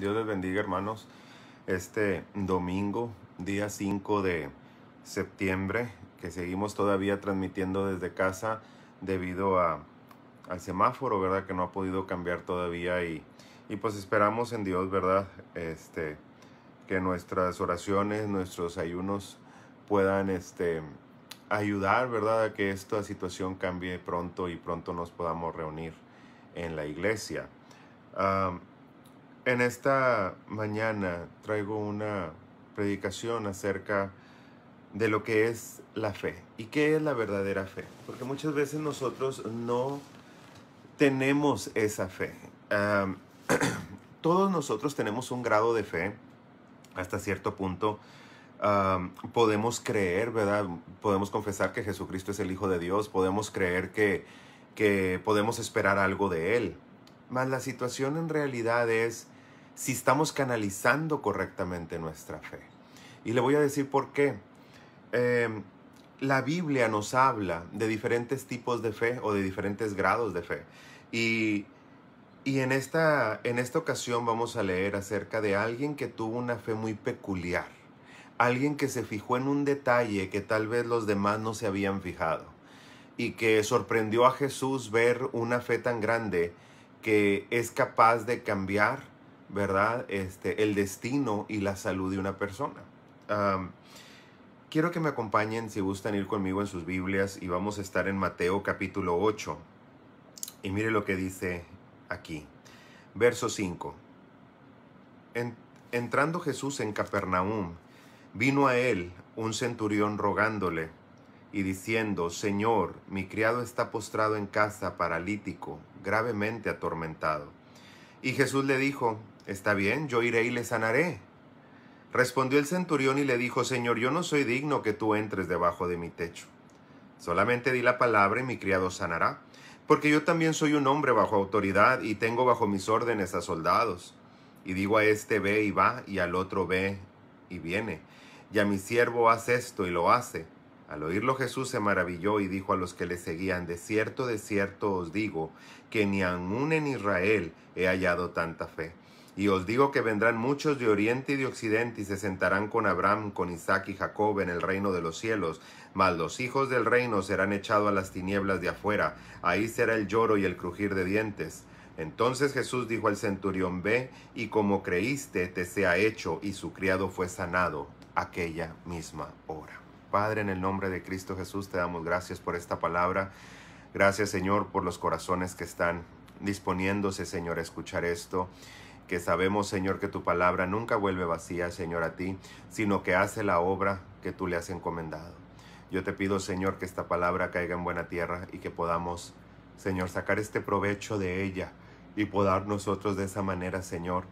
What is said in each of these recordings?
Dios les bendiga, hermanos. Este domingo, día 5 de septiembre, que seguimos todavía transmitiendo desde casa debido al semáforo, ¿verdad? Que no ha podido cambiar todavía y pues esperamos en Dios, ¿verdad? Que nuestras oraciones, nuestros ayunos puedan ayudar, ¿verdad? A que esta situación cambie pronto y pronto nos podamos reunir en la iglesia. En esta mañana traigo una predicación acerca de lo que es la fe y qué es la verdadera fe, porque muchas veces nosotros no tenemos esa fe. Todos nosotros tenemos un grado de fe hasta cierto punto. Podemos creer, ¿verdad? Podemos confesar que Jesucristo es el Hijo de Dios, podemos creer que podemos esperar algo de Él. Mas la situación en realidad es si estamos canalizando correctamente nuestra fe. Y le voy a decir por qué. La Biblia nos habla de diferentes tipos de fe o de diferentes grados de fe. Y en esta ocasión vamos a leer acerca de alguien que tuvo una fe muy peculiar. Alguien que se fijó en un detalle que tal vez los demás no se habían fijado. Y que sorprendió a Jesús ver una fe tan grande que es capaz de cambiar, ¿verdad? El destino y la salud de una persona. Quiero que me acompañen, si gustan ir conmigo en sus Biblias, y vamos a estar en Mateo capítulo 8. Y mire lo que dice aquí. Verso 5. Entrando Jesús en Capernaum, vino a él un centurión rogándole y diciendo: Señor, mi criado está postrado en casa, paralítico, gravemente atormentado. Y Jesús le dijo: Está bien, yo iré y le sanaré. Respondió el centurión y le dijo: Señor, yo no soy digno que tú entres debajo de mi techo. Solamente di la palabra y mi criado sanará, porque yo también soy un hombre bajo autoridad y tengo bajo mis órdenes a soldados. Y digo a este: ve y va, y al otro: ve y viene. Y a mi siervo: haz esto, y lo hace. Al oírlo Jesús se maravilló y dijo a los que le seguían: de cierto os digo, que ni aun en Israel he hallado tanta fe. Y os digo que vendrán muchos de oriente y de occidente y se sentarán con Abraham, con Isaac y Jacob en el reino de los cielos. Mas los hijos del reino serán echados a las tinieblas de afuera. Ahí será el lloro y el crujir de dientes. Entonces Jesús dijo al centurión: ve, y como creíste te sea hecho. Y su criado fue sanado aquella misma hora. Padre, en el nombre de Cristo Jesús, te damos gracias por esta palabra. Gracias, Señor, por los corazones que están disponiéndose, Señor, a escuchar esto. Que sabemos, Señor, que tu palabra nunca vuelve vacía, Señor, a ti, sino que hace la obra que tú le has encomendado. Yo te pido, Señor, que esta palabra caiga en buena tierra y que podamos, Señor, sacar este provecho de ella y poder nosotros de esa manera, Señor,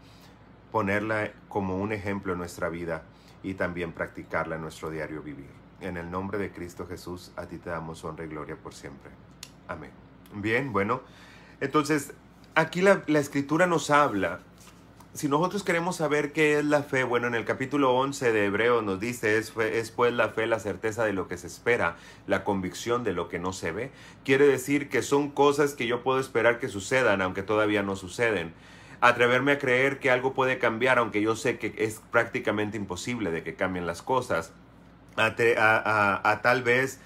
ponerla como un ejemplo en nuestra vida y también practicarla en nuestro diario vivir. En el nombre de Cristo Jesús, a ti te damos honra y gloria por siempre. Amén. Bien, bueno, entonces aquí la Escritura nos habla. Si nosotros queremos saber qué es la fe, bueno, en el capítulo 11 de Hebreos nos dice: es pues la fe la certeza de lo que se espera, la convicción de lo que no se ve. Quiere decir que son cosas que yo puedo esperar que sucedan, aunque todavía no suceden. Atreverme a creer que algo puede cambiar, aunque yo sé que es prácticamente imposible de que cambien las cosas. Tal vez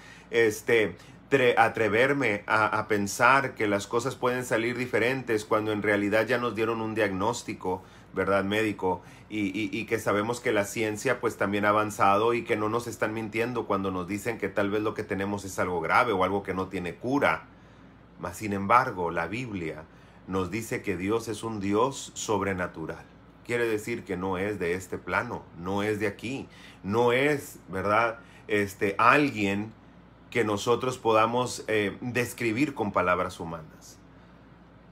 atreverme a pensar que las cosas pueden salir diferentes cuando en realidad ya nos dieron un diagnóstico, ¿verdad?, médico, y que sabemos que la ciencia pues también ha avanzado y que no nos están mintiendo cuando nos dicen que tal vez lo que tenemos es algo grave o algo que no tiene cura. Mas sin embargo, la Biblia nos dice que Dios es un Dios sobrenatural. Quiere decir que no es de este plano, no es de aquí, no es, ¿verdad?, alguien que nosotros podamos describir con palabras humanas.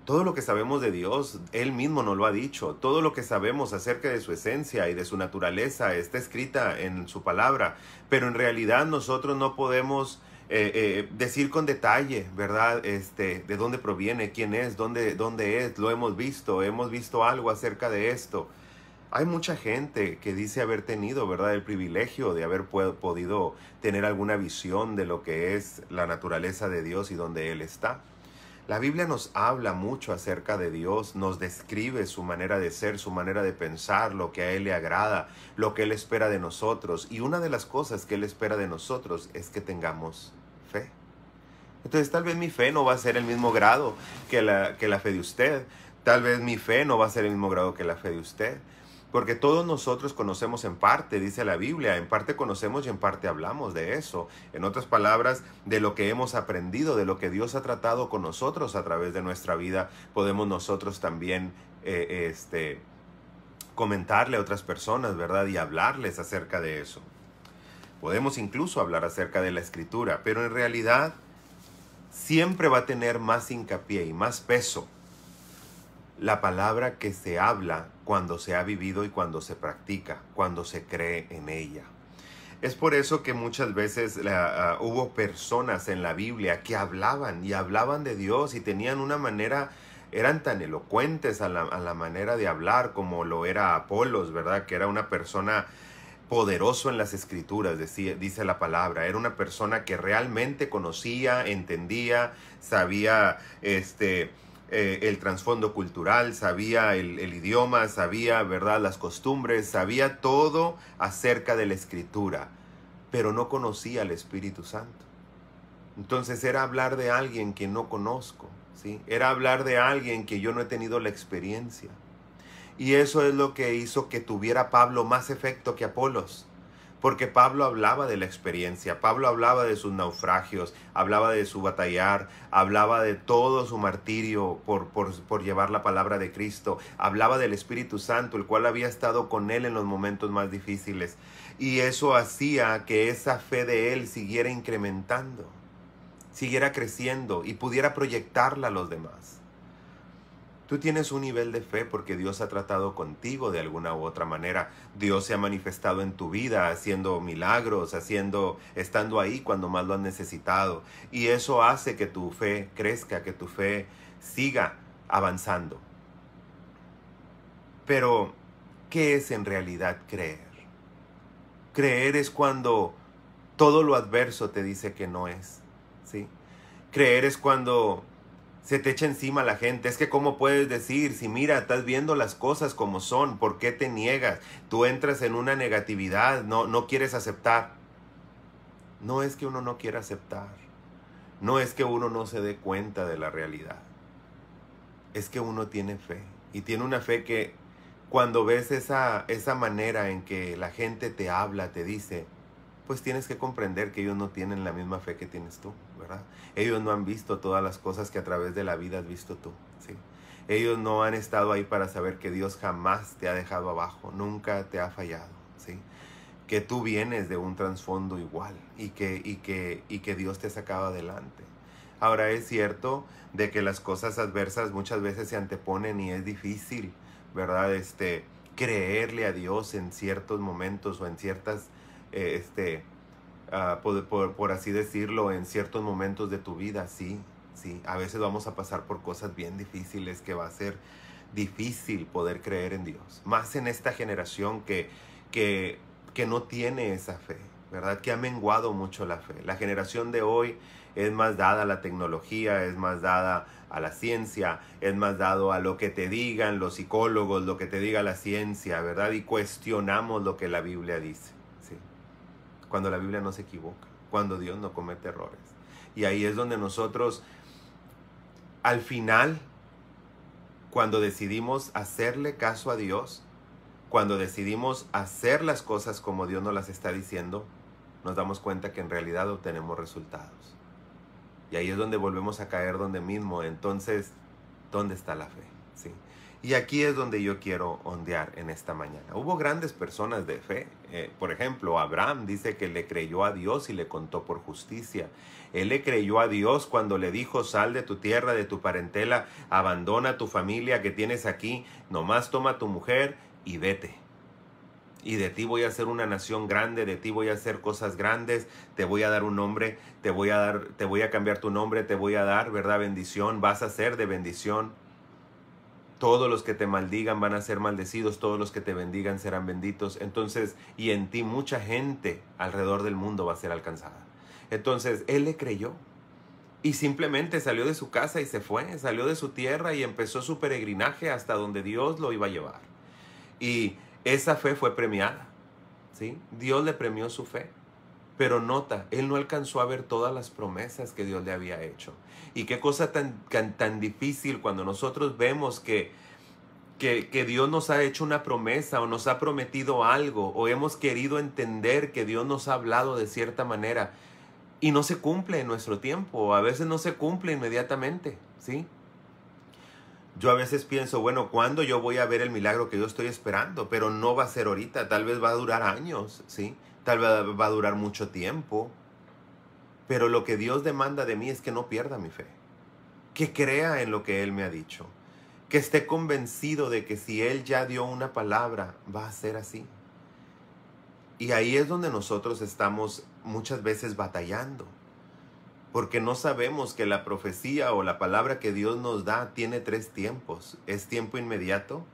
Todo lo que sabemos de Dios, Él mismo nos lo ha dicho. Todo lo que sabemos acerca de su esencia y de su naturaleza está escrita en su palabra. Pero en realidad nosotros no podemos decir con detalle, ¿verdad? De dónde proviene, quién es, dónde es. Lo hemos visto algo acerca de esto. Hay mucha gente que dice haber tenido, ¿verdad?, el privilegio de haber podido tener alguna visión de lo que es la naturaleza de Dios y dónde Él está. La Biblia nos habla mucho acerca de Dios, nos describe su manera de ser, su manera de pensar, lo que a Él le agrada, lo que Él espera de nosotros. Y una de las cosas que Él espera de nosotros es que tengamos fe. Entonces tal vez mi fe no va a ser el mismo grado que la fe de usted. Tal vez mi fe no va a ser el mismo grado que la fe de usted. Porque todos nosotros conocemos en parte, dice la Biblia, en parte conocemos y en parte hablamos de eso. En otras palabras, de lo que hemos aprendido, de lo que Dios ha tratado con nosotros a través de nuestra vida, podemos nosotros también comentarle a otras personas, ¿verdad? Y hablarles acerca de eso. Podemos incluso hablar acerca de la Escritura, pero en realidad siempre va a tener más hincapié y más peso la palabra que se habla cuando se ha vivido y cuando se practica, cuando se cree en ella. Es por eso que muchas veces hubo personas en la Biblia que hablaban de Dios y tenían una manera, eran tan elocuentes a la manera de hablar como lo era Apolos, ¿verdad? Que era una persona poderoso en las Escrituras, dice la palabra. Era una persona que realmente conocía, entendía, sabía el trasfondo cultural, sabía el idioma, sabía, ¿verdad?, las costumbres, sabía todo acerca de la Escritura, pero no conocía al Espíritu Santo. Entonces era hablar de alguien que no conozco, ¿sí? Era hablar de alguien que yo no he tenido la experiencia. Y eso es lo que hizo que tuviera Pablo más efecto que Apolos. Porque Pablo hablaba de la experiencia, Pablo hablaba de sus naufragios, hablaba de su batallar, hablaba de todo su martirio por llevar la palabra de Cristo, hablaba del Espíritu Santo, el cual había estado con él en los momentos más difíciles. Y eso hacía que esa fe de él siguiera incrementando, siguiera creciendo y pudiera proyectarla a los demás. Tú tienes un nivel de fe porque Dios ha tratado contigo de alguna u otra manera. Dios se ha manifestado en tu vida haciendo milagros, estando ahí cuando más lo has necesitado. Y eso hace que tu fe crezca, que tu fe siga avanzando. Pero, ¿qué es en realidad creer? Creer es cuando todo lo adverso te dice que no es, ¿sí? Creer es cuando se te echa encima la gente. Es que ¿cómo puedes decir? Si mira, estás viendo las cosas como son, ¿por qué te niegas? Tú entras en una negatividad, no quieres aceptar. No es que uno no quiera aceptar. No es que uno no se dé cuenta de la realidad. Es que uno tiene fe. Y tiene una fe que cuando ves esa manera en que la gente te habla, te dice, pues tienes que comprender que ellos no tienen la misma fe que tienes tú, ¿verdad? Ellos no han visto todas las cosas que a través de la vida has visto tú, ¿sí? Ellos no han estado ahí para saber que Dios jamás te ha dejado abajo, nunca te ha fallado, ¿sí? Que tú vienes de un trasfondo igual y que Dios te sacaba adelante. Ahora es cierto de que las cosas adversas muchas veces se anteponen y es difícil, ¿verdad? Creerle a Dios en ciertos momentos o en ciertas por así decirlo, en ciertos momentos de tu vida, sí, a veces vamos a pasar por cosas bien difíciles que va a ser difícil poder creer en Dios, más en esta generación que no tiene esa fe, ¿verdad? Que ha menguado mucho la fe. La generación de hoy es más dada a la tecnología, es más dada a la ciencia, es más dado a lo que te digan los psicólogos, lo que te diga la ciencia, ¿verdad? Y cuestionamos lo que la Biblia dice. Cuando la Biblia no se equivoca, cuando Dios no comete errores. Y ahí es donde nosotros, al final, cuando decidimos hacerle caso a Dios, cuando decidimos hacer las cosas como Dios nos las está diciendo, nos damos cuenta que en realidad obtenemos resultados. Y ahí es donde volvemos a caer donde mismo. Entonces, ¿dónde está la fe? ¿Sí? Y aquí es donde yo quiero ondear en esta mañana. Hubo grandes personas de fe. Por ejemplo, Abraham dice que le creyó a Dios y le contó por justicia. Él le creyó a Dios cuando le dijo, sal de tu tierra, de tu parentela, abandona tu familia que tienes aquí, nomás toma a tu mujer y vete. Y de ti voy a hacer una nación grande, de ti voy a hacer cosas grandes, te voy a dar un nombre, te voy a cambiar tu nombre, te voy a dar, ¿verdad?, bendición, vas a ser de bendición. Todos los que te maldigan van a ser maldecidos, todos los que te bendigan serán benditos. Entonces, y en ti mucha gente alrededor del mundo va a ser alcanzada. Entonces, él le creyó. Y simplemente salió de su casa y se fue, salió de su tierra y empezó su peregrinaje hasta donde Dios lo iba a llevar. Y esa fe fue premiada, ¿sí? Dios le premió su fe. Pero nota, él no alcanzó a ver todas las promesas que Dios le había hecho. Y qué cosa tan difícil cuando nosotros vemos que Dios nos ha hecho una promesa o nos ha prometido algo o hemos querido entender que Dios nos ha hablado de cierta manera y no se cumple en nuestro tiempo, o a veces no se cumple inmediatamente, ¿sí? Yo a veces pienso, bueno, ¿cuándo yo voy a ver el milagro que yo estoy esperando? Pero no va a ser ahorita, tal vez va a durar años, ¿sí? Tal vez va a durar mucho tiempo. Pero lo que Dios demanda de mí es que no pierda mi fe, que crea en lo que Él me ha dicho, que esté convencido de que si Él ya dio una palabra, va a ser así. Y ahí es donde nosotros estamos muchas veces batallando, porque no sabemos que la profecía o la palabra que Dios nos da tiene 3 tiempos. Es tiempo inmediato,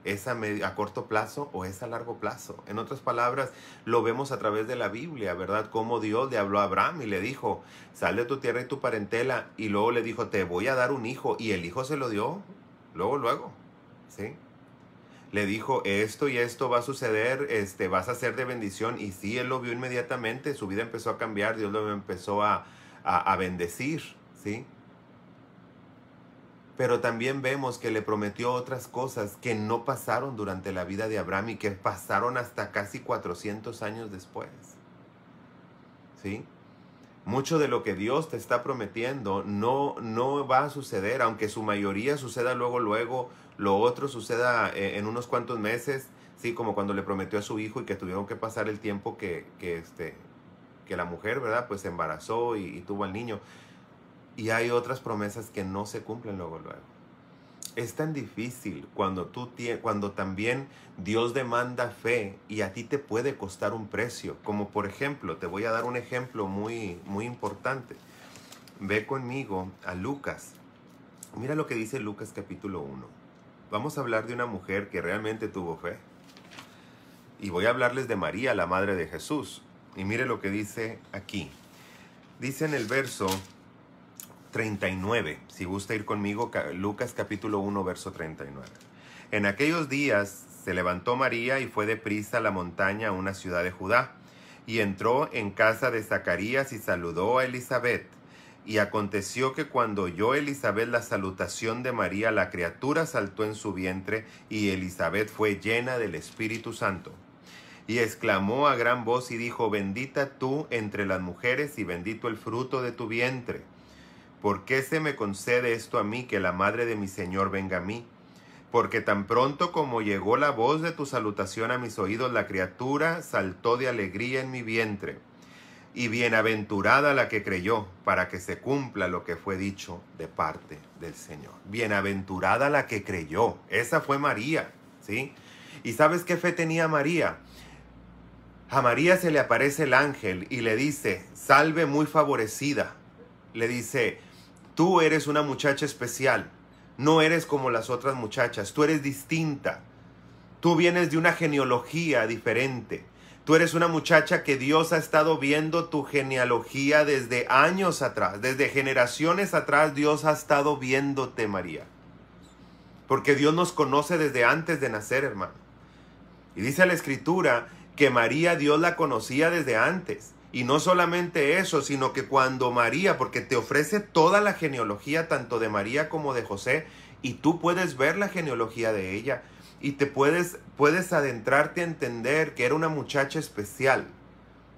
es a corto plazo o es a largo plazo. En otras palabras, lo vemos a través de la Biblia, ¿verdad? Como Dios le habló a Abraham y le dijo, sal de tu tierra y tu parentela, y luego le dijo, te voy a dar un hijo, y el hijo se lo dio, luego, ¿sí? Le dijo, esto y esto va a suceder, vas a ser de bendición. Y sí, él lo vio inmediatamente, su vida empezó a cambiar, Dios lo empezó a bendecir, ¿sí? Pero también vemos que le prometió otras cosas que no pasaron durante la vida de Abraham y que pasaron hasta casi 400 años después, ¿sí? Mucho de lo que Dios te está prometiendo no va a suceder, aunque su mayoría suceda luego, lo otro suceda en unos cuantos meses, sí, como cuando le prometió a su hijo y que tuvieron que pasar el tiempo que la mujer, ¿verdad? Pues se embarazó y tuvo al niño. Y hay otras promesas que no se cumplen luego. Es tan difícil cuando también Dios demanda fe y a ti te puede costar un precio. Como por ejemplo, te voy a dar un ejemplo muy, muy importante. Ve conmigo a Lucas. Mira lo que dice Lucas capítulo 1. Vamos a hablar de una mujer que realmente tuvo fe. Y voy a hablarles de María, la madre de Jesús. Y mire lo que dice aquí. Dice en el verso 39, si gusta ir conmigo, Lucas capítulo 1, verso 39. En aquellos días se levantó María y fue deprisa a la montaña a una ciudad de Judá, y entró en casa de Zacarías y saludó a Elizabeth. Y aconteció que cuando oyó Elizabeth la salutación de María, la criatura saltó en su vientre, y Elizabeth fue llena del Espíritu Santo. Y exclamó a gran voz y dijo, bendita tú entre las mujeres y bendito el fruto de tu vientre. ¿Por qué se me concede esto a mí, que la madre de mi Señor venga a mí? Porque tan pronto como llegó la voz de tu salutación a mis oídos, la criatura saltó de alegría en mi vientre. Y bienaventurada la que creyó, para que se cumpla lo que fue dicho de parte del Señor. Bienaventurada la que creyó. Esa fue María, ¿sí? ¿Y sabes qué fe tenía María? A María se le aparece el ángel y le dice, salve muy favorecida. Le dice, tú eres una muchacha especial, no eres como las otras muchachas, tú eres distinta, tú vienes de una genealogía diferente, tú eres una muchacha que Dios ha estado viendo tu genealogía desde años atrás, desde generaciones atrás Dios ha estado viéndote, María, porque Dios nos conoce desde antes de nacer, hermano. Y dice la Escritura que María Dios la conocía desde antes. Y no solamente eso, sino que cuando María, porque te ofrece toda la genealogía tanto de María como de José, y tú puedes ver la genealogía de ella, y te puedes adentrarte a entender que era una muchacha especial.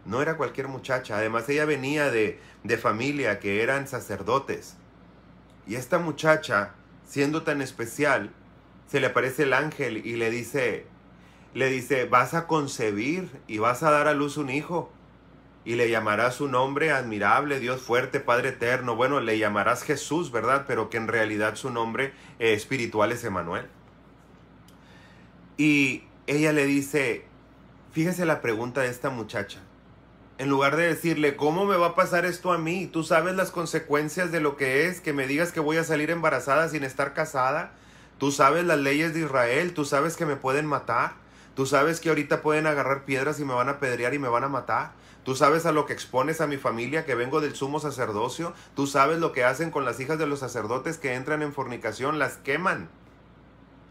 No era cualquier muchacha. Además ella venía de familia que eran sacerdotes. Y esta muchacha, siendo tan especial, se le aparece el ángel y le dice, vas a concebir y vas a dar a luz un hijo. Y le llamarás su nombre admirable, Dios fuerte, Padre eterno. Bueno, le llamarás Jesús, ¿verdad? Pero que en realidad su nombre espiritual es Emanuel. Y ella le dice, fíjese la pregunta de esta muchacha. En lugar de decirle, ¿cómo me va a pasar esto a mí? ¿Tú sabes las consecuencias de lo que es que me digas que voy a salir embarazada sin estar casada? ¿Tú sabes las leyes de Israel? ¿Tú sabes que me pueden matar? Tú sabes que ahorita pueden agarrar piedras y me van a apedrear y me van a matar. Tú sabes a lo que expones a mi familia, que vengo del sumo sacerdocio. Tú sabes lo que hacen con las hijas de los sacerdotes que entran en fornicación, las queman.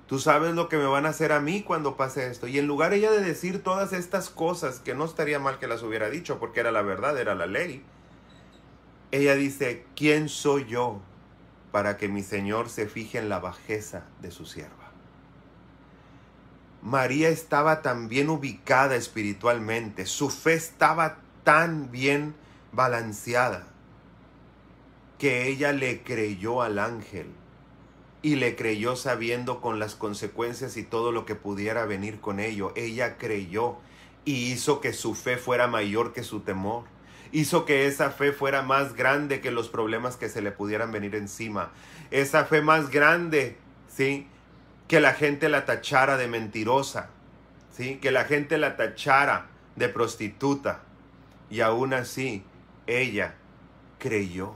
Tú sabes lo que me van a hacer a mí cuando pase esto. Y en lugar ella de decir todas estas cosas, que no estaría mal que las hubiera dicho, porque era la verdad, era la ley, ella dice, ¿quién soy yo para que mi Señor se fije en la bajeza de su sierva? María estaba tan bien ubicada espiritualmente, su fe estaba tan bien balanceada, que ella le creyó al ángel. Y le creyó sabiendo con las consecuencias y todo lo que pudiera venir con ello. Ella creyó y hizo que su fe fuera mayor que su temor. Hizo que esa fe fuera más grande que los problemas que se le pudieran venir encima. Esa fe más grande, ¿sí?, que la gente la tachara de mentirosa, ¿sí?, que la gente la tachara de prostituta. Y aún así, ella creyó.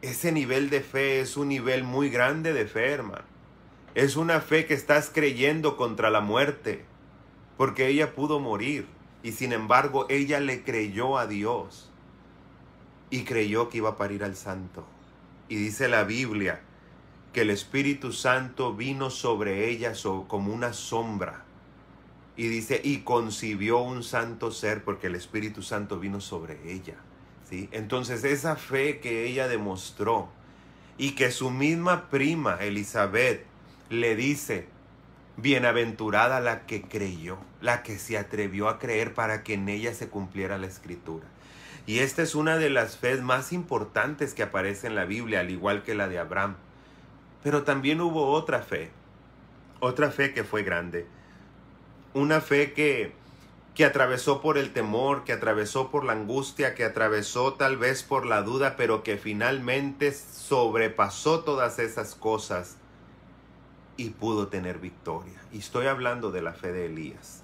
Ese nivel de fe es un nivel muy grande de fe, hermano. Es una fe que estás creyendo contra la muerte, porque ella pudo morir y sin embargo ella le creyó a Dios y creyó que iba a parir al santo. Y dice la Biblia que el Espíritu Santo vino sobre ella como una sombra. Y dice, y concibió un santo ser, porque el Espíritu Santo vino sobre ella. ¿Sí? Entonces esa fe que ella demostró y que su misma prima Elizabeth le dice, bienaventurada la que creyó, la que se atrevió a creer para que en ella se cumpliera la escritura. Y esta es una de las fes más importantes que aparece en la Biblia, al igual que la de Abraham. Pero también hubo otra fe que fue grande, una fe que atravesó por el temor, que atravesó por la angustia, que atravesó tal vez por la duda, pero que finalmente sobrepasó todas esas cosas y pudo tener victoria. Y estoy hablando de la fe de Elías.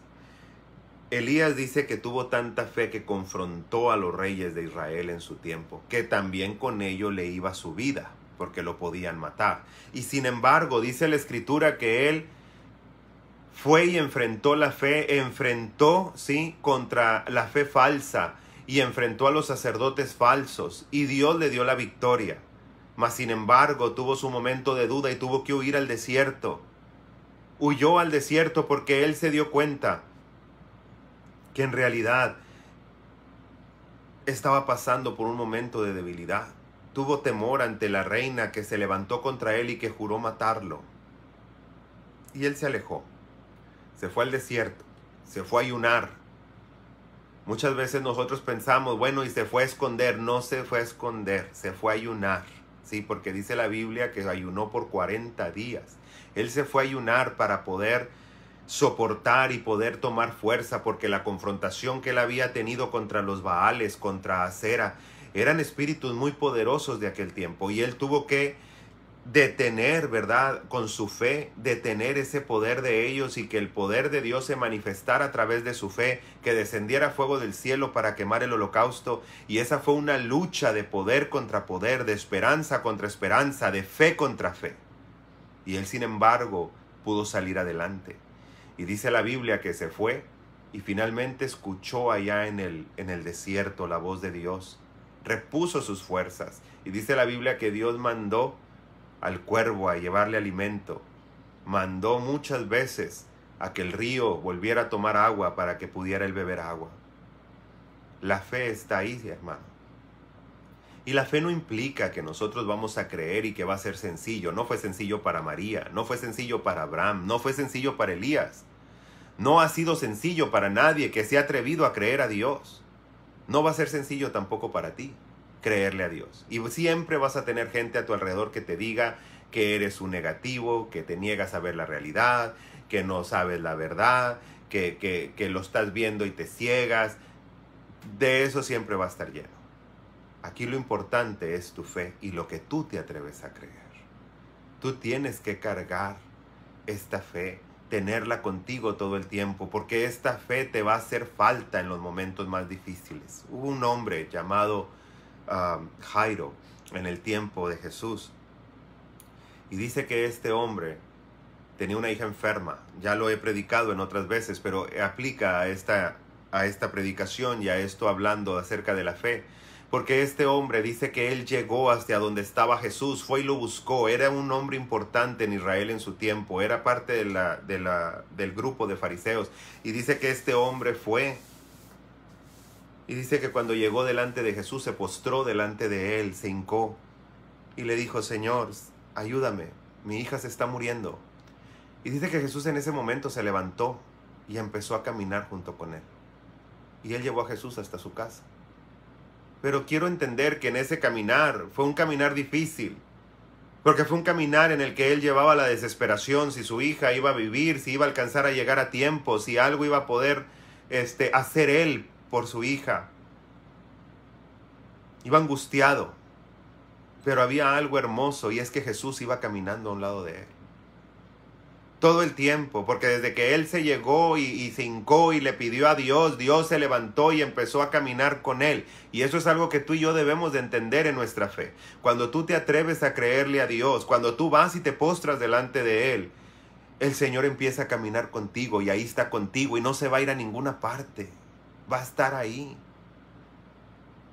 Elías dice que tuvo tanta fe que confrontó a los reyes de Israel en su tiempo, que también con ello le iba su vida, porque lo podían matar. Y sin embargo, dice la Escritura que él fue y enfrentó la fe, ¿sí?, contra la fe falsa y enfrentó a los sacerdotes falsos y Dios le dio la victoria. Mas sin embargo tuvo su momento de duda y tuvo que huir al desierto. Huyó al desierto porque él se dio cuenta que en realidad estaba pasando por un momento de debilidad. Tuvo temor ante la reina que se levantó contra él y que juró matarlo. Y él se alejó. Se fue al desierto, se fue a ayunar. Muchas veces nosotros pensamos, bueno, y se fue a esconder. No se fue a esconder, se fue a ayunar. Sí, porque dice la Biblia que ayunó por 40 días. Él se fue a ayunar para poder soportar y poder tomar fuerza, porque la confrontación que él había tenido contra los Baales, contra Acera, eran espíritus muy poderosos de aquel tiempo. Y él tuvo que detener, ¿verdad?, con su fe, detener ese poder de ellos y que el poder de Dios se manifestara a través de su fe, que descendiera fuego del cielo para quemar el holocausto. Y esa fue una lucha de poder contra poder, de esperanza contra esperanza, de fe contra fe. Y él, sin embargo, pudo salir adelante. Y dice la Biblia que se fue y finalmente escuchó allá en el desierto la voz de Dios. Repuso sus fuerzas. Y dice la Biblia que Dios mandó al cuervo a llevarle alimento. Mandó muchas veces a que el río volviera a tomar agua para que pudiera él beber agua. La fe está ahí, hermano. Y la fe no implica que nosotros vamos a creer y que va a ser sencillo. No fue sencillo para María, no fue sencillo para Abraham, no fue sencillo para Elías. No ha sido sencillo para nadie que se ha atrevido a creer a Dios. No va a ser sencillo tampoco para ti creerle a Dios. Y siempre vas a tener gente a tu alrededor que te diga que eres un negativo, que te niegas a ver la realidad, que no sabes la verdad, que lo estás viendo y te ciegas. De eso siempre va a estar lleno. Aquí lo importante es tu fe y lo que tú te atreves a creer. Tú tienes que cargar esta fe, tenerla contigo todo el tiempo, porque esta fe te va a hacer falta en los momentos más difíciles. Hubo un hombre llamado Jairo en el tiempo de Jesús, y dice que este hombre tenía una hija enferma. Ya lo he predicado en otras veces, pero aplica a esta predicación y a esto hablando acerca de la fe. Porque este hombre dice que él llegó hasta donde estaba Jesús, fue y lo buscó. Era un hombre importante en Israel en su tiempo, era parte del grupo de fariseos. Y dice que este hombre fue. Y dice que cuando llegó delante de Jesús, se postró delante de él, se hincó y le dijo: Señor, ayúdame, mi hija se está muriendo. Y dice que Jesús en ese momento se levantó y empezó a caminar junto con él. Y él llevó a Jesús hasta su casa. Pero quiero entender que en ese caminar fue un caminar difícil, porque fue un caminar en el que él llevaba la desesperación, si su hija iba a vivir, si iba a alcanzar a llegar a tiempo, si algo iba a poder hacer él por su hija. Iba angustiado, pero había algo hermoso, y es que Jesús iba caminando a un lado de él. Todo el tiempo, porque desde que él se llegó y se hincó y le pidió a Dios, Dios se levantó y empezó a caminar con él. Y eso es algo que tú y yo debemos de entender en nuestra fe. Cuando tú te atreves a creerle a Dios, cuando tú vas y te postras delante de él, el Señor empieza a caminar contigo y ahí está contigo y no se va a ir a ninguna parte. Va a estar ahí.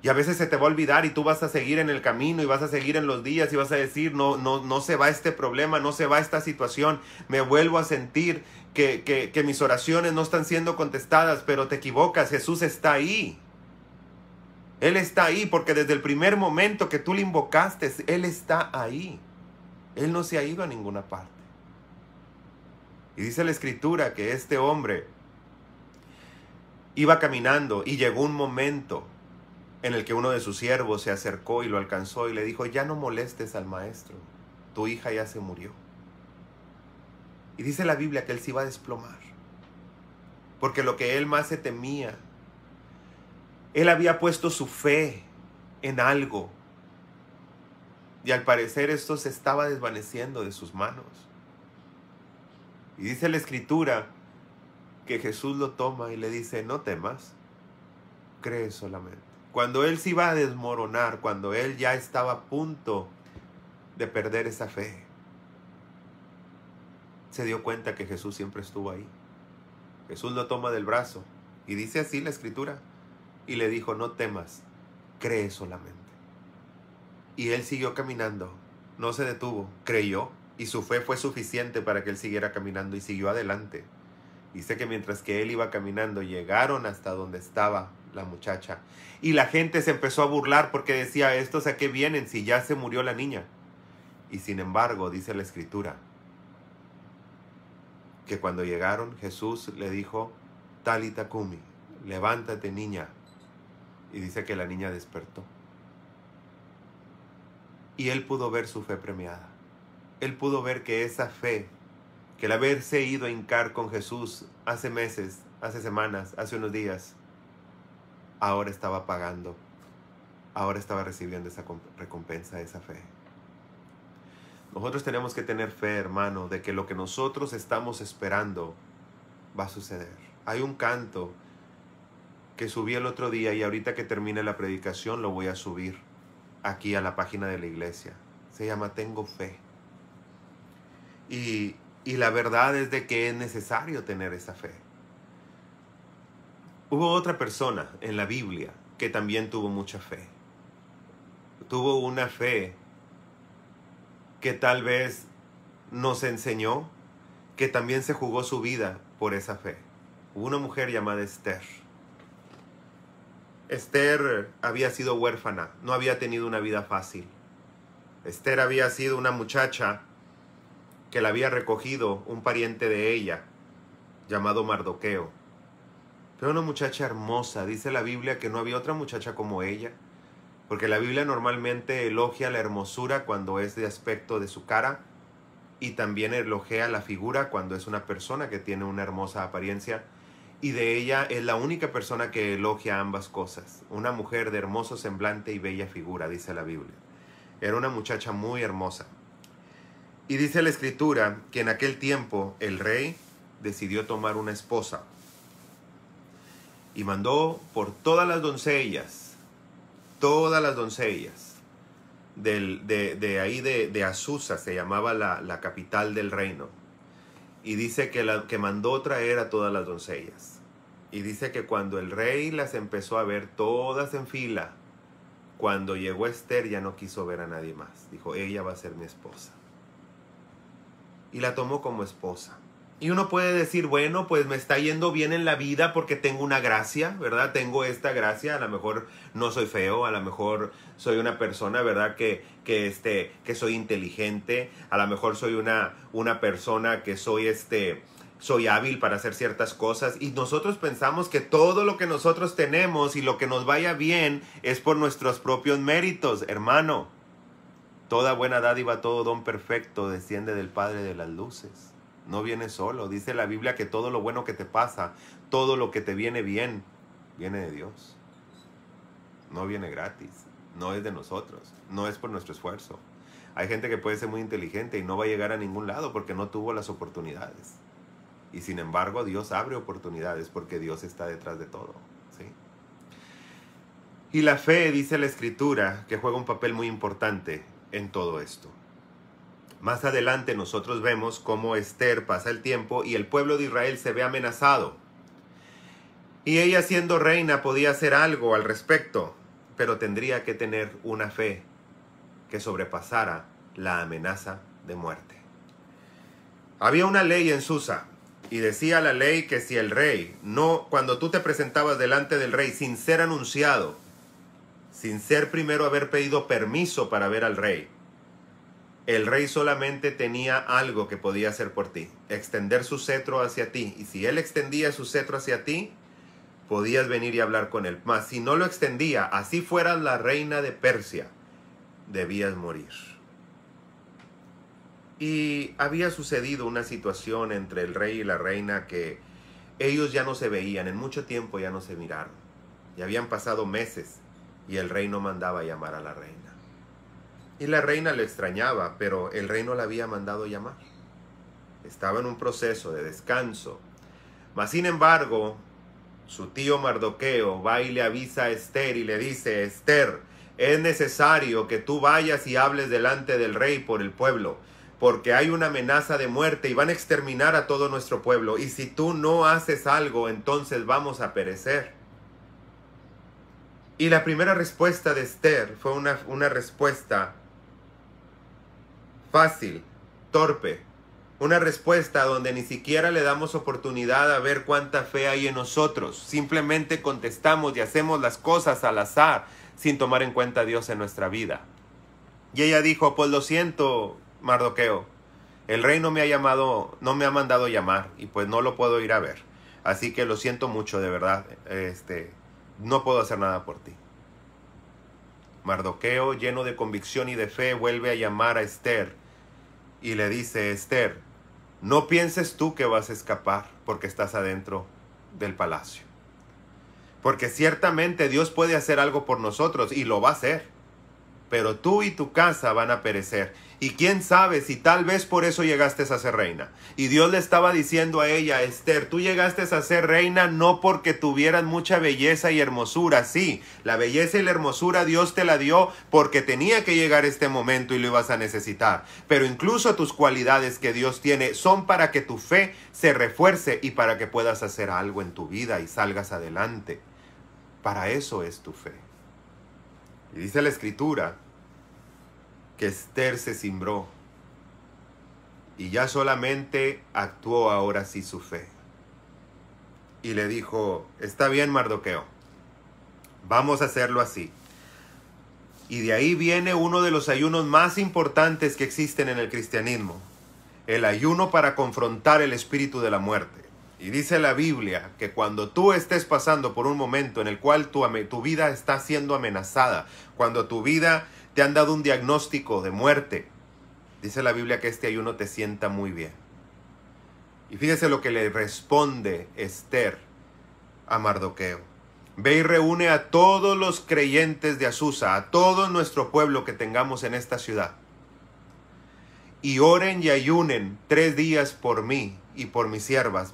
Y a veces se te va a olvidar y tú vas a seguir en el camino y vas a seguir en los días y vas a decir: no se va este problema, no se va esta situación. Me vuelvo a sentir que mis oraciones no están siendo contestadas, pero te equivocas. Jesús está ahí. Él está ahí porque desde el primer momento que tú le invocaste, Él está ahí. Él no se ha ido a ninguna parte. Y dice la Escritura que este hombre iba caminando y llegó un momento en el que uno de sus siervos se acercó y lo alcanzó y le dijo: ya no molestes al maestro, tu hija ya se murió. Y dice la Biblia que él se iba a desplomar, porque lo que él más se temía, él había puesto su fe en algo, y al parecer esto se estaba desvaneciendo de sus manos. Y dice la Escritura que Jesús lo toma y le dice: no temas, cree solamente. Cuando él se iba a desmoronar, cuando él ya estaba a punto de perder esa fe, se dio cuenta que Jesús siempre estuvo ahí. Jesús lo toma del brazo y dice así la Escritura, y le dijo: no temas, cree solamente. Y él siguió caminando, no se detuvo, creyó, y su fe fue suficiente para que él siguiera caminando y siguió adelante. Dice que mientras que él iba caminando, llegaron hasta donde estaba la muchacha. Y la gente se empezó a burlar porque decía: ¿estos a qué vienen si ya se murió la niña? Y sin embargo, dice la Escritura, que cuando llegaron, Jesús le dijo: Talita cumi, levántate, niña. Y dice que la niña despertó. Y él pudo ver su fe premiada. Él pudo ver que esa fe, que el haberse ido a hincar con Jesús hace meses, hace semanas, hace unos días, ahora estaba pagando, ahora estaba recibiendo esa recompensa, esa fe. Nosotros tenemos que tener fe, hermano, de que lo que nosotros estamos esperando va a suceder. Hay un canto que subí el otro día y ahorita que termine la predicación lo voy a subir aquí a la página de la iglesia. Se llama Tengo Fe. Y la verdad es de que es necesario tener esa fe. Hubo otra persona en la Biblia que también tuvo mucha fe. Tuvo una fe que tal vez nos enseñó que también se jugó su vida por esa fe. Hubo una mujer llamada Esther. Esther había sido huérfana, no había tenido una vida fácil. Esther había sido una muchacha que la había recogido un pariente de ella, llamado Mardoqueo. Pero una muchacha hermosa, dice la Biblia que no había otra muchacha como ella, porque la Biblia normalmente elogia la hermosura cuando es de aspecto de su cara, y también elogia la figura cuando es una persona que tiene una hermosa apariencia, y de ella es la única persona que elogia ambas cosas, una mujer de hermoso semblante y bella figura, dice la Biblia. Era una muchacha muy hermosa. Y dice la Escritura que en aquel tiempo el rey decidió tomar una esposa y mandó por todas las doncellas de ahí de Azusa, se llamaba la capital del reino. y dice que mandó traer a todas las doncellas. Y dice que cuando el rey las empezó a ver todas en fila, cuando llegó Esther ya no quiso ver a nadie más. Dijo, ella va a ser mi esposa. Y la tomó como esposa. Y uno puede decir, bueno, pues me está yendo bien en la vida porque tengo una gracia, ¿verdad? Tengo esta gracia, a lo mejor no soy feo, a lo mejor soy una persona, ¿verdad? Que soy inteligente, a lo mejor soy una persona que soy hábil para hacer ciertas cosas. Y nosotros pensamos que todo lo que nosotros tenemos y lo que nos vaya bien es por nuestros propios méritos, hermano. Toda buena dádiva, todo don perfecto desciende del Padre de las luces. No viene solo. Dice la Biblia que todo lo bueno que te pasa, todo lo que te viene bien, viene de Dios. No viene gratis. No es de nosotros. No es por nuestro esfuerzo. Hay gente que puede ser muy inteligente y no va a llegar a ningún lado porque no tuvo las oportunidades. Y sin embargo, Dios abre oportunidades porque Dios está detrás de todo. ¿Sí? Y la fe, dice la Escritura, que juega un papel muy importante en todo esto. Más adelante nosotros vemos cómo Esther pasa el tiempo y el pueblo de Israel se ve amenazado. Y ella, siendo reina, podía hacer algo al respecto, pero tendría que tener una fe que sobrepasara la amenaza de muerte. Había una ley en Susa y decía la ley que si el rey cuando tú te presentabas delante del rey sin ser anunciado, sin ser primero haber pedido permiso para ver al rey, el rey solamente tenía algo que podía hacer por ti, extender su cetro hacia ti. Y si él extendía su cetro hacia ti, podías venir y hablar con él. Mas si no lo extendía, así fueras la reina de Persia, debías morir. Y había sucedido una situación entre el rey y la reina que ellos ya no se veían, en mucho tiempo ya no se miraron. Ya habían pasado meses y el rey no mandaba llamar a la reina. Y la reina le extrañaba, pero el rey no la había mandado llamar. Estaba en un proceso de descanso. Mas sin embargo, su tío Mardoqueo va y le avisa a Esther y le dice, Esther, es necesario que tú vayas y hables delante del rey por el pueblo, porque hay una amenaza de muerte y van a exterminar a todo nuestro pueblo. Y si tú no haces algo, entonces vamos a perecer. Y la primera respuesta de Esther fue una respuesta fácil, torpe, una respuesta donde ni siquiera le damos oportunidad a ver cuánta fe hay en nosotros. Simplemente contestamos y hacemos las cosas al azar sin tomar en cuenta a Dios en nuestra vida. Y ella dijo, pues lo siento, Mardoqueo, el rey no me ha mandado llamar y pues no lo puedo ir a ver. Así que lo siento mucho, de verdad, no puedo hacer nada por ti. Mardoqueo, lleno de convicción y de fe, vuelve a llamar a Esther y le dice, Esther, no pienses tú que vas a escapar porque estás adentro del palacio. Porque ciertamente Dios puede hacer algo por nosotros y lo va a hacer. Pero tú y tu casa van a perecer. Y quién sabe si tal vez por eso llegaste a ser reina. Y Dios le estaba diciendo a ella, Esther, tú llegaste a ser reina no porque tuvieras mucha belleza y hermosura. Sí, la belleza y la hermosura Dios te la dio porque tenía que llegar este momento y lo ibas a necesitar. Pero incluso tus cualidades que Dios tiene son para que tu fe se refuerce y para que puedas hacer algo en tu vida y salgas adelante. Para eso es tu fe. Y dice la Escritura que Esther se cimbró y ya solamente actuó ahora sí su fe. Y le dijo, está bien, Mardoqueo, vamos a hacerlo así. Y de ahí viene uno de los ayunos más importantes que existen en el cristianismo, el ayuno para confrontar el espíritu de la muerte. Y dice la Biblia que cuando tú estés pasando por un momento en el cual tu vida está siendo amenazada, cuando tu vida te han dado un diagnóstico de muerte, dice la Biblia que este ayuno te sienta muy bien. Y fíjese lo que le responde Esther a Mardoqueo. Ve y reúne a todos los creyentes de Azusa, a todo nuestro pueblo que tengamos en esta ciudad. Y oren y ayunen 3 días por mí y por mis siervas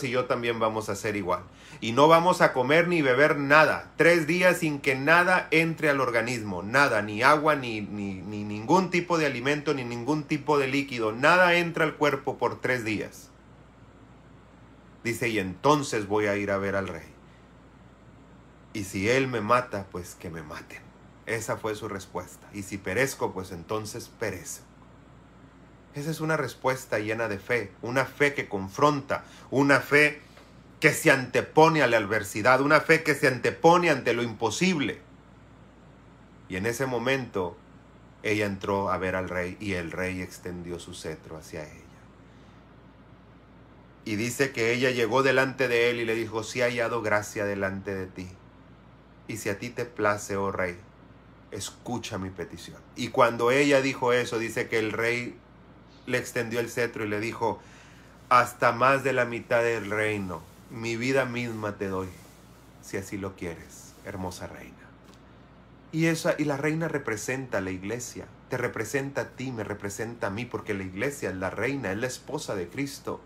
y yo también vamos a hacer igual. Y no vamos a comer ni beber nada, 3 días sin que nada entre al organismo, nada, ni agua, ni ningún tipo de alimento, ni ningún tipo de líquido, nada entra al cuerpo por 3 días. Dice, y entonces voy a ir a ver al rey. Y si él me mata, pues que me maten. Esa fue su respuesta. Y si perezco, pues entonces perezco. Esa es una respuesta llena de fe. Una fe que confronta. Una fe que se antepone a la adversidad. Una fe que se antepone ante lo imposible. Y en ese momento, ella entró a ver al rey y el rey extendió su cetro hacia ella. Y dice que ella llegó delante de él y le dijo, si he hallado gracia delante de ti. Y si a ti te place, oh rey, escucha mi petición. Y cuando ella dijo eso, dice que el rey le extendió el cetro y le dijo, hasta más de la mitad del reino, mi vida misma te doy, si así lo quieres, hermosa reina. Y la reina representa a la iglesia, te representa a ti, me representa a mí, porque la iglesia es la reina, es la esposa de Cristo.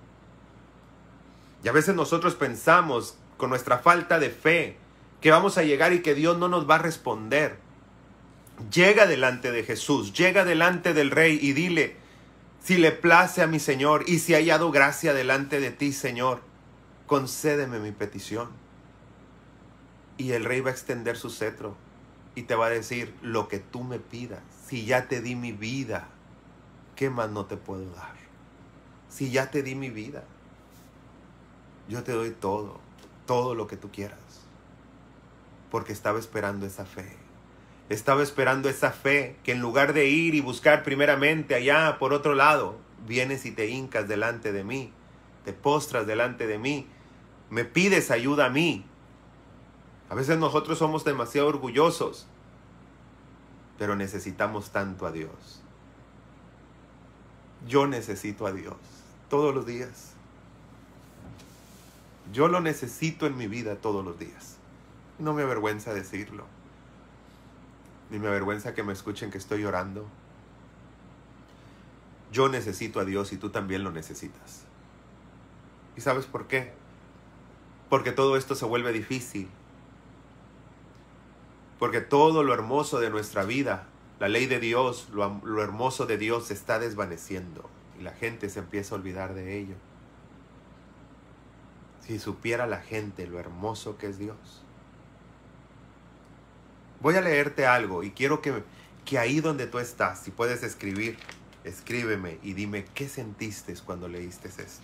Y a veces nosotros pensamos, con nuestra falta de fe, que vamos a llegar y que Dios no nos va a responder. Llega delante de Jesús, llega delante del Rey y dile, si le place a mi Señor y si he hallado gracia delante de ti, Señor, concédeme mi petición. Y el Rey va a extender su cetro y te va a decir, lo que tú me pidas, si ya te di mi vida, ¿qué más no te puedo dar? Si ya te di mi vida, yo te doy todo, todo lo que tú quieras. Porque estaba esperando esa fe. Estaba esperando esa fe que en lugar de ir y buscar primeramente allá por otro lado, vienes y te hincas delante de mí, te postras delante de mí, me pides ayuda a mí. A veces nosotros somos demasiado orgullosos, pero necesitamos tanto a Dios. Yo necesito a Dios todos los días. Yo lo necesito en mi vida todos los días. No me avergüenza decirlo. Ni me avergüenza que me escuchen que estoy llorando. Yo necesito a Dios y tú también lo necesitas. ¿Y sabes por qué? Porque todo esto se vuelve difícil. Porque todo lo hermoso de nuestra vida, la ley de Dios, lo hermoso de Dios se está desvaneciendo. Y la gente se empieza a olvidar de ello. Si supiera la gente lo hermoso que es Dios. Voy a leerte algo y quiero que ahí donde tú estás, si puedes escribir, escríbeme y dime qué sentiste cuando leíste esto.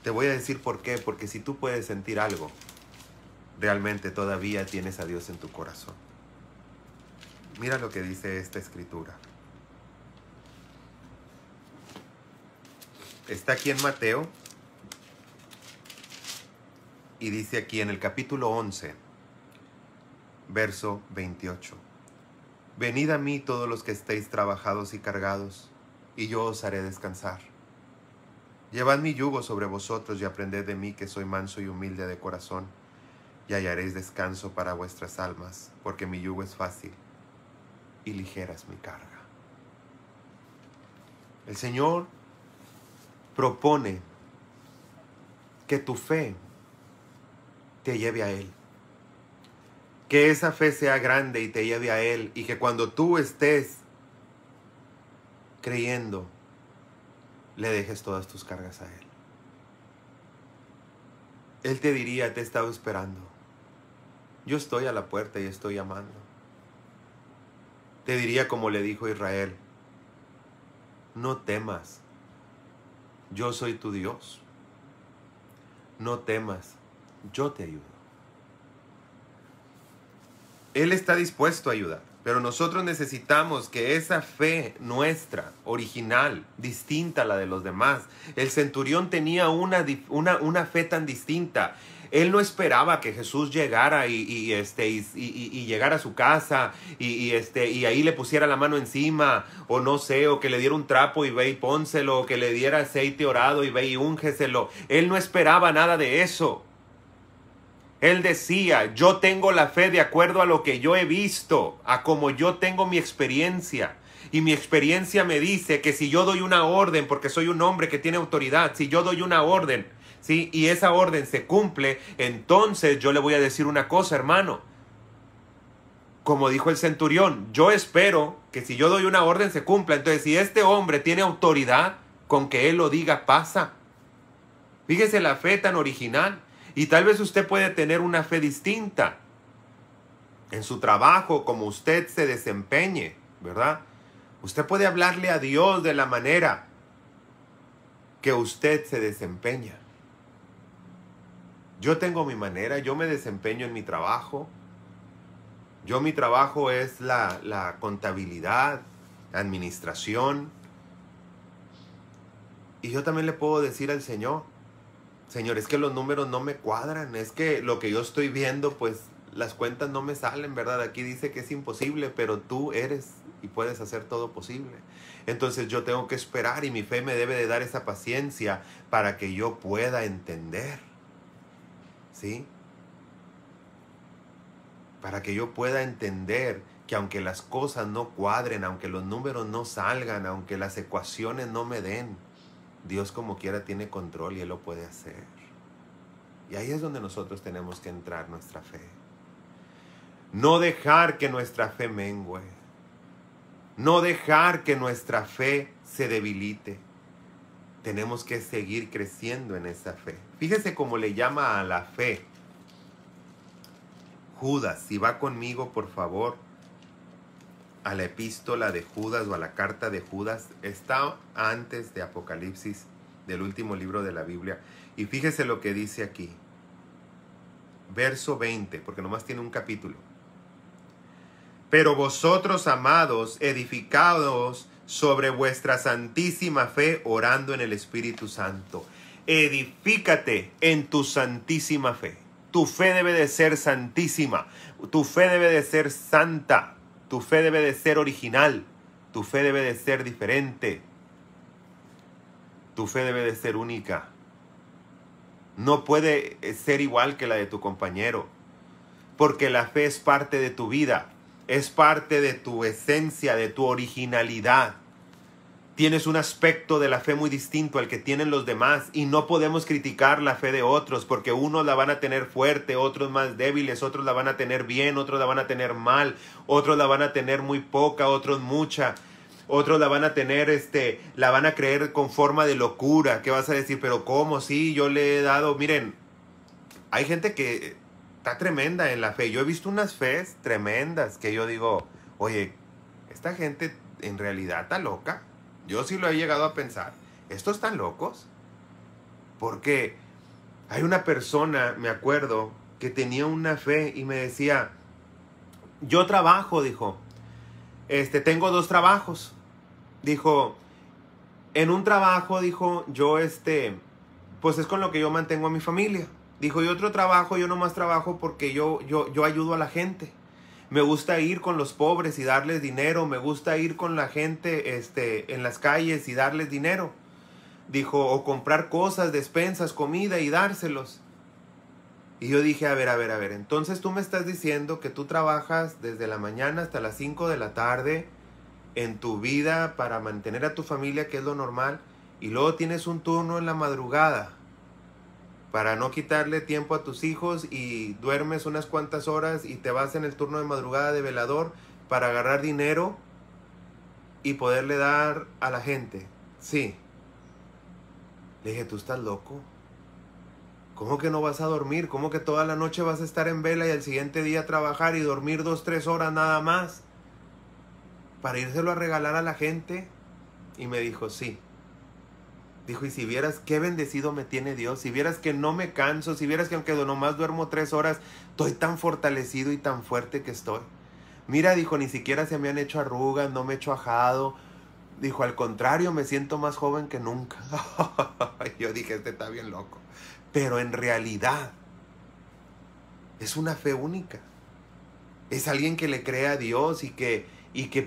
Te voy a decir por qué, porque si tú puedes sentir algo, realmente todavía tienes a Dios en tu corazón. Mira lo que dice esta escritura. Está aquí en Mateo y dice aquí en el capítulo 11, verso 28. Venid a mí todos los que estéis trabajados y cargados, y yo os haré descansar. Llevad mi yugo sobre vosotros y aprended de mí, que soy manso y humilde de corazón, y hallaréis descanso para vuestras almas, porque mi yugo es fácil y ligera es mi carga. El Señor propone que tu fe te lleve a Él. Que esa fe sea grande y te lleve a Él, y que cuando tú estés creyendo, le dejes todas tus cargas a Él. Él te diría, te he estado esperando. Yo estoy a la puerta y estoy llamando. Te diría como le dijo a Israel, no temas, yo soy tu Dios. No temas, yo te ayudo. Él está dispuesto a ayudar, pero nosotros necesitamos que esa fe nuestra, original, distinta a la de los demás. El centurión tenía una fe tan distinta. Él no esperaba que Jesús llegara y llegara a su casa y ahí le pusiera la mano encima, o no sé, o que le diera un trapo y ve y pónselo, o que le diera aceite orado y ve y úngeselo. Él no esperaba nada de eso. Él decía, yo tengo la fe de acuerdo a lo que yo he visto, a como yo tengo mi experiencia. Y mi experiencia me dice que si yo doy una orden, porque soy un hombre que tiene autoridad, si yo doy una orden, ¿sí? Y esa orden se cumple, entonces yo le voy a decir una cosa, hermano. Como dijo el centurión, yo espero que si yo doy una orden se cumpla. Entonces, si este hombre tiene autoridad, con que él lo diga, pasa. Fíjese la fe tan original. Y tal vez usted puede tener una fe distinta en su trabajo, como usted se desempeñe, ¿verdad? Usted puede hablarle a Dios de la manera que usted se desempeña. Yo tengo mi manera, yo me desempeño en mi trabajo. Mi trabajo es la contabilidad, la administración. Y yo también le puedo decir al Señor, Señor, es que los números no me cuadran, es que lo que yo estoy viendo, pues las cuentas no me salen, ¿verdad? Aquí dice que es imposible, pero tú eres y puedes hacer todo posible. Entonces yo tengo que esperar y mi fe me debe de dar esa paciencia para que yo pueda entender, ¿sí? Para que yo pueda entender que aunque las cosas no cuadren, aunque los números no salgan, aunque las ecuaciones no me den, Dios como quiera tiene control y Él lo puede hacer. Y ahí es donde nosotros tenemos que entrar nuestra fe. No dejar que nuestra fe mengue. No dejar que nuestra fe se debilite. Tenemos que seguir creciendo en esa fe. Fíjese cómo le llama a la fe Judas. Si va conmigo, por favor, a la epístola de Judas o a la carta de Judas, está antes de Apocalipsis, del último libro de la Biblia. Y fíjese lo que dice aquí. Verso 20, porque nomás tiene un capítulo. Pero vosotros, amados, edificados sobre vuestra santísima fe, orando en el Espíritu Santo. Edifícate en tu santísima fe. Tu fe debe de ser santísima. Tu fe debe de ser santa. Tu fe debe de ser original. Tu fe debe de ser diferente. Tu fe debe de ser única. No puede ser igual que la de tu compañero. Porque la fe es parte de tu vida. Es parte de tu esencia, de tu originalidad. Tienes un aspecto de la fe muy distinto al que tienen los demás. Y no podemos criticar la fe de otros. Porque unos la van a tener fuerte, otros más débiles, otros la van a tener bien, otros la van a tener mal, otros la van a tener muy poca, otros mucha. Otros la van a tener, la van a creer con forma de locura. ¿Qué vas a decir? Pero ¿cómo? Sí, yo le he dado... Miren, hay gente que está tremenda en la fe. Yo he visto unas fes tremendas que yo digo, oye, esta gente en realidad está loca. Yo sí lo he llegado a pensar. ¿Estos están locos? Porque hay una persona, me acuerdo, que tenía una fe y me decía, yo trabajo, dijo, tengo 2 trabajos. Dijo, en un trabajo, dijo, yo pues es con lo que yo mantengo a mi familia. Dijo, y otro trabajo, yo nomás trabajo porque yo ayudo a la gente. Me gusta ir con los pobres y darles dinero. Me gusta ir con la gente en las calles y darles dinero. Dijo, o comprar cosas, despensas, comida y dárselos. Y yo dije, a ver. Entonces tú me estás diciendo que tú trabajas desde la mañana hasta las 5 de la tarde en tu vida para mantener a tu familia, que es lo normal. Y luego tienes un turno en la madrugada para no quitarle tiempo a tus hijos y duermes unas cuantas horas y te vas en el turno de madrugada de velador para agarrar dinero y poderle dar a la gente. Sí. Le dije, ¿tú estás loco? ¿Cómo que no vas a dormir? ¿Cómo que toda la noche vas a estar en vela y al siguiente día trabajar y dormir 2-3 horas nada más para írselo a regalar a la gente? Y me dijo, sí. Dijo, y si vieras qué bendecido me tiene Dios, si vieras que no me canso, si vieras que aunque nomás duermo 3 horas, estoy tan fortalecido y tan fuerte que estoy. Mira, dijo, ni siquiera se me han hecho arrugas, no me he hecho ajado. Dijo, al contrario, me siento más joven que nunca. Yo dije, está bien loco. Pero en realidad, es una fe única. Es alguien que le cree a Dios y que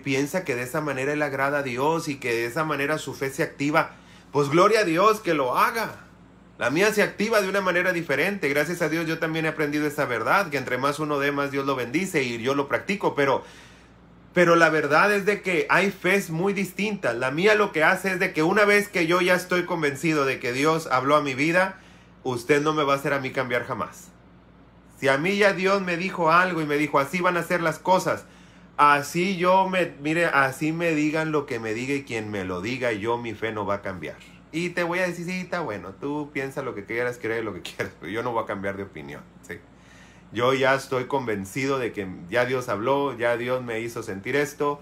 piensa que de esa manera él agrada a Dios y que de esa manera su fe se activa. Pues gloria a Dios que lo haga. La mía se activa de una manera diferente. Gracias a Dios yo también he aprendido esa verdad, que entre más uno dé, más Dios lo bendice, y yo lo practico. Pero la verdad es de que hay fes muy distintas. La mía lo que hace es de que una vez que yo ya estoy convencido de que Dios habló a mi vida, usted no me va a hacer a mí cambiar jamás. Si a mí ya Dios me dijo algo y me dijo, así van a ser las cosas, así me digan lo que me diga y quien me lo diga, mi fe no va a cambiar. Y te voy a decir, sí, está bueno, tú piensa lo que quieras, cree lo que quieras, pero yo no voy a cambiar de opinión, ¿sí? Yo ya estoy convencido de que ya Dios habló, ya Dios me hizo sentir esto,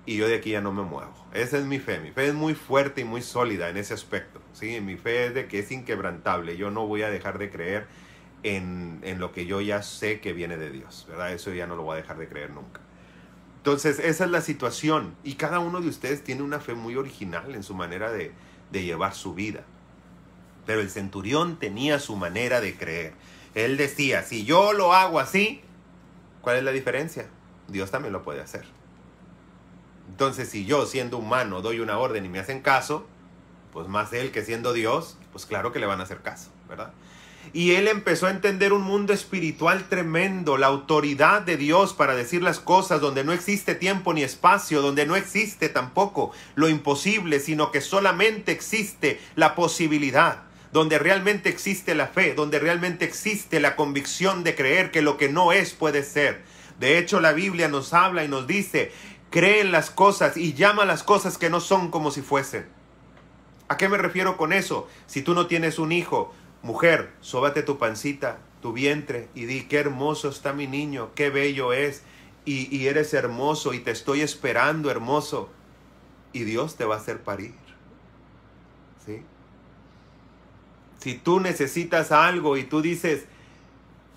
y yo de aquí ya no me muevo. Esa es mi fe. Mi fe es muy fuerte y muy sólida en ese aspecto, ¿sí? Mi fe es de que es inquebrantable. Yo no voy a dejar de creer en lo que yo ya sé que viene de Dios, ¿verdad? Eso ya no lo voy a dejar de creer nunca. Entonces, esa es la situación. Y cada uno de ustedes tiene una fe muy original en su manera de llevar su vida. Pero el centurión tenía su manera de creer. Él decía, si yo lo hago así, ¿cuál es la diferencia? Dios también lo puede hacer. Entonces, si yo, siendo humano, doy una orden y me hacen caso, pues más él que siendo Dios, pues claro que le van a hacer caso, ¿verdad? Y él empezó a entender un mundo espiritual tremendo, la autoridad de Dios para decir las cosas, donde no existe tiempo ni espacio, donde no existe tampoco lo imposible, sino que solamente existe la posibilidad, donde realmente existe la fe, donde realmente existe la convicción de creer que lo que no es puede ser. De hecho, la Biblia nos habla y nos dice, cree en las cosas y llama a las cosas que no son como si fuesen. ¿A qué me refiero con eso? Si tú no tienes un hijo, mujer, sóbate tu pancita, tu vientre y di, qué hermoso está mi niño, qué bello es, y eres hermoso y te estoy esperando, hermoso. Y Dios te va a hacer parir, ¿sí? Si tú necesitas algo y tú dices,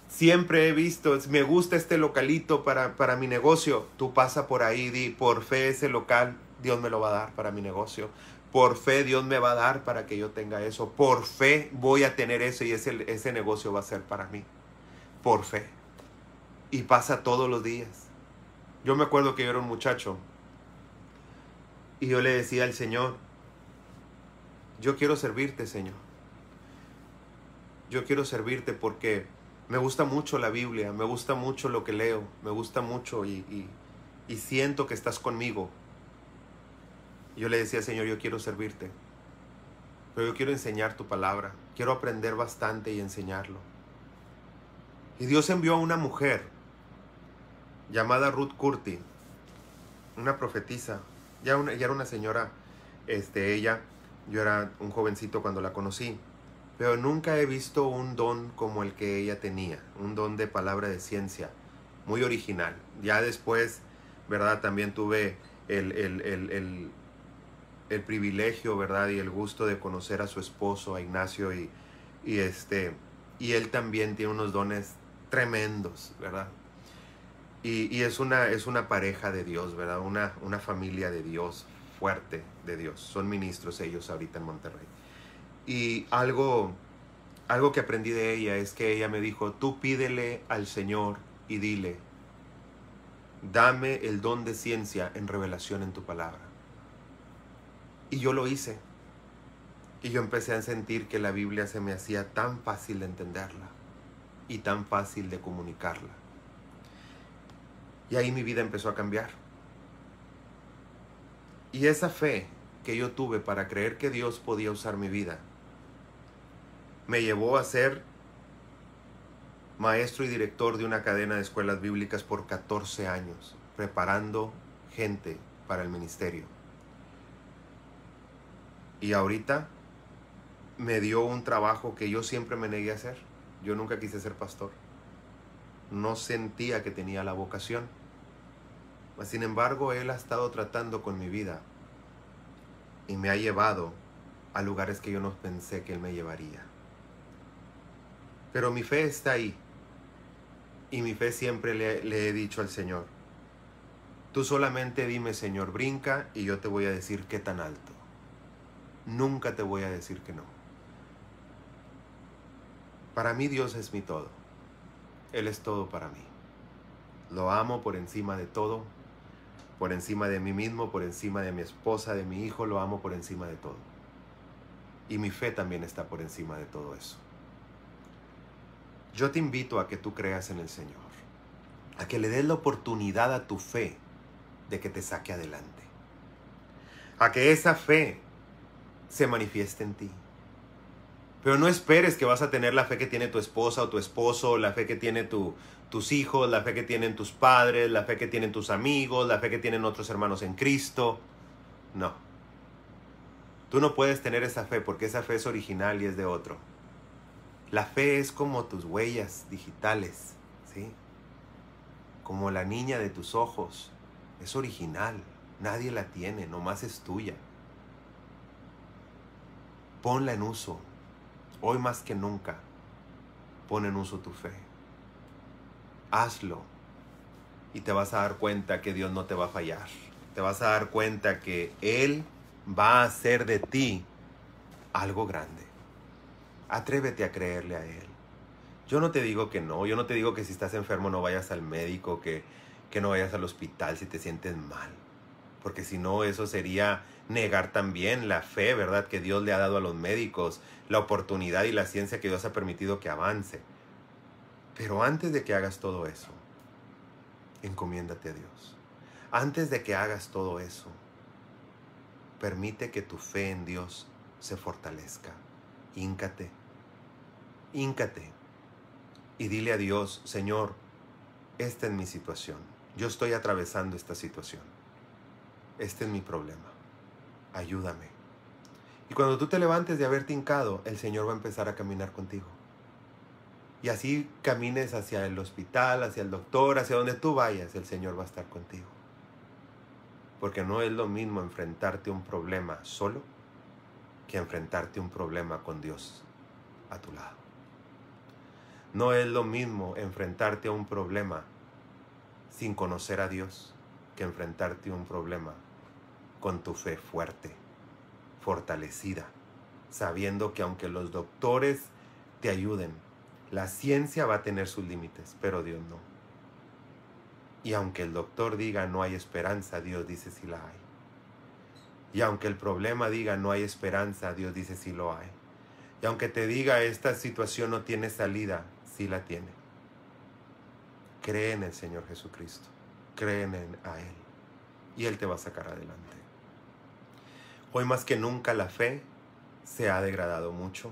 siempre he visto, me gusta este localito para mi negocio, tú pasa por ahí, di, por fe ese local, Dios me lo va a dar para mi negocio. Por fe Dios me va a dar para que yo tenga eso. Por fe voy a tener eso y ese negocio va a ser para mí. Por fe. Y pasa todos los días. Yo me acuerdo que yo era un muchacho y yo le decía al Señor, yo quiero servirte, Señor. Yo quiero servirte porque me gusta mucho la Biblia, me gusta mucho lo que leo, me gusta mucho y siento que estás conmigo. Yo le decía, Señor, yo quiero servirte, pero yo quiero enseñar tu palabra, quiero aprender bastante y enseñarlo. Y Dios envió a una mujer llamada Ruth Curti, una profetisa, ya era una señora, yo era un jovencito cuando la conocí, pero nunca he visto un don como el que ella tenía, un don de palabra de ciencia, muy original. Ya después, ¿verdad? También tuve el privilegio, ¿verdad? Y el gusto de conocer a su esposo, a Ignacio, y él también tiene unos dones tremendos, ¿verdad? Y es una pareja de Dios, ¿verdad? Una familia de Dios, fuerte de Dios. Son ministros ellos ahorita en Monterrey. Y algo que aprendí de ella es que ella me dijo, tú pídele al Señor y dile, dame el don de ciencia en revelación en tu palabra. Y yo lo hice. Y yo empecé a sentir que la Biblia se me hacía tan fácil de entenderla y tan fácil de comunicarla. Y ahí mi vida empezó a cambiar. Y esa fe que yo tuve para creer que Dios podía usar mi vida, me llevó a ser maestro y director de una cadena de escuelas bíblicas por 14 años, preparando gente para el ministerio. Y ahorita me dio un trabajo que yo siempre me negué a hacer. Yo nunca quise ser pastor. No sentía que tenía la vocación. Sin embargo, Él ha estado tratando con mi vida y me ha llevado a lugares que yo no pensé que Él me llevaría. Pero mi fe está ahí. Y mi fe siempre le he dicho al Señor, tú solamente dime, Señor, brinca y yo te voy a decir qué tan alto. Nunca te voy a decir que no. Para mí Dios es mi todo. Él es todo para mí. Lo amo por encima de todo, por encima de mí mismo, por encima de mi esposa, de mi hijo, lo amo por encima de todo. Y mi fe también está por encima de todo eso. Yo te invito a que tú creas en el Señor, a que le des la oportunidad a tu fe de que te saque adelante, a que esa fe se manifieste en ti. Pero no esperes que vas a tener la fe que tiene tu esposa o tu esposo, la fe que tiene tus hijos, la fe que tienen tus padres, la fe que tienen tus amigos, la fe que tienen otros hermanos en Cristo. No. Tú no puedes tener esa fe porque esa fe es original y es de otro. La fe es como tus huellas digitales, ¿sí? Como la niña de tus ojos. Es original. Nadie la tiene, nomás es tuya. Ponla en uso. Hoy más que nunca, pon en uso tu fe. Hazlo. Y te vas a dar cuenta que Dios no te va a fallar. Te vas a dar cuenta que Él va a hacer de ti algo grande. Atrévete a creerle a Él. Yo no te digo que no. Yo no te digo que si estás enfermo no vayas al médico, que no vayas al hospital si te sientes mal. Porque si no, eso sería negar también la fe, ¿verdad?, que Dios le ha dado a los médicos, la oportunidad y la ciencia que Dios ha permitido que avance. Pero antes de que hagas todo eso, encomiéndate a Dios. Antes de que hagas todo eso, permite que tu fe en Dios se fortalezca. Híncate y dile a Dios: Señor, esta es mi situación. Yo estoy atravesando esta situación. Este es mi problema. Ayúdame. Y cuando tú te levantes de haberte hincado, el Señor va a empezar a caminar contigo. Y así camines hacia el hospital, hacia el doctor, hacia donde tú vayas, el Señor va a estar contigo. Porque no es lo mismo enfrentarte a un problema solo que enfrentarte a un problema con Dios a tu lado. No es lo mismo enfrentarte a un problema sin conocer a Dios que enfrentarte a un problema con tu fe fuerte, fortalecida, sabiendo que aunque los doctores te ayuden, la ciencia va a tener sus límites, pero Dios no. Y aunque el doctor diga no hay esperanza, Dios dice sí la hay. Y aunque el problema diga no hay esperanza, Dios dice sí lo hay. Y aunque te diga esta situación no tiene salida, sí la tiene. Cree en el Señor Jesucristo. Cree en a Él. Y Él te va a sacar adelante. Hoy más que nunca la fe se ha degradado mucho